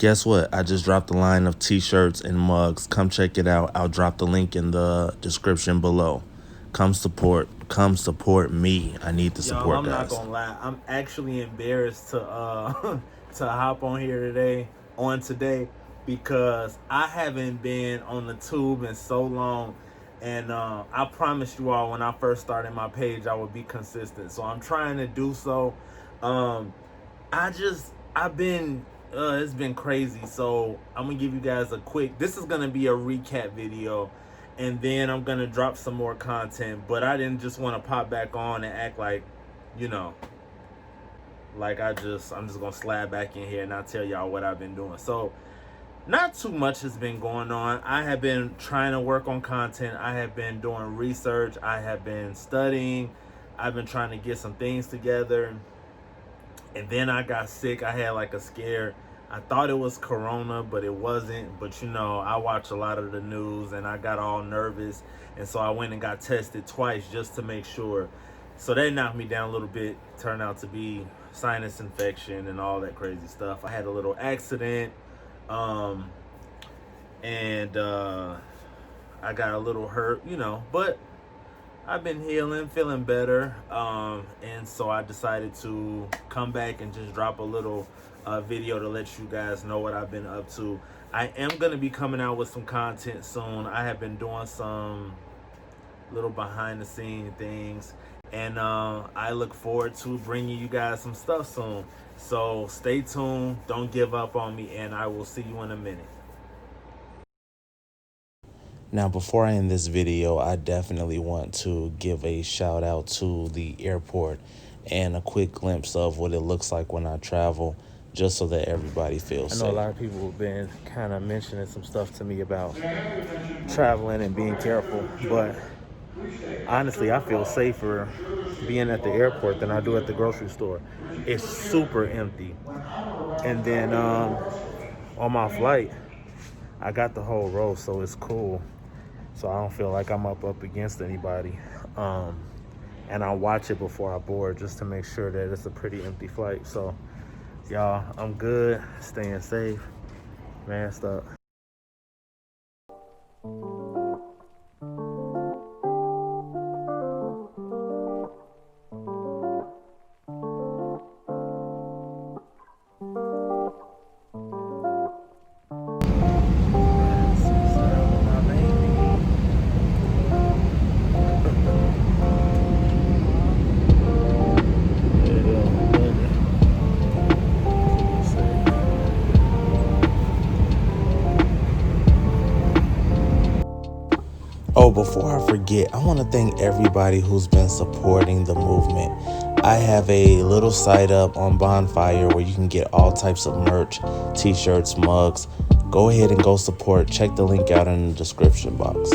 Guess what? I just dropped a line of t-shirts and mugs. Come check it out. I'll drop the link in the description below. Come support me. I need the support, I'm guys. not gonna lie, I'm actually embarrassed to to hop on here today because I haven't been on the tube in so long. And I promised you all when I first started my page I would be consistent, so I'm trying to do so. I've been it's been crazy, so I'm gonna give you guys this is gonna be a recap video, and then I'm gonna drop some more content. But I didn't just want to pop back on and act like, like I'm just gonna slide back in here and not tell y'all what I've been doing. So not too much has been going on. I have been trying to work on content. I have been doing research. I have been studying. I've been trying to get some things together. And then I got sick. I had like a scare. I thought it was corona, but it wasn't. But I watch a lot of the news and I got all nervous. And so I went and got tested twice just to make sure. So that knocked me down a little bit. Turned out to be sinus infection and all that crazy stuff. I had a little accident. And I got a little hurt, but I've been healing, feeling better. And so I decided to come back and just drop a little video to let you guys know what I've been up to. I am going to be coming out with some content soon. I have been doing some little behind the scene things, and I look forward to bringing you guys some stuff soon. So stay tuned, don't give up on me, and I will see you in a minute. Now, before I end this video, I definitely want to give a shout out to the airport and a quick glimpse of what it looks like when I travel, just so that everybody feels safe. I know a lot of people have been kind of mentioning some stuff to me about traveling and being careful, but honestly, I feel safer being at the airport than I do at the grocery store. It's super empty. And then on my flight, I got the whole row, so it's cool. So I don't feel like I'm up against anybody. And I watch it before I board just to make sure that it's a pretty empty flight. So y'all, I'm good, staying safe, masked up. Oh, before I forget, I want to thank everybody who's been supporting the movement. I have a little site up on Bonfire where you can get all types of merch, t-shirts, mugs. Go ahead and go support. Check the link out in the description box.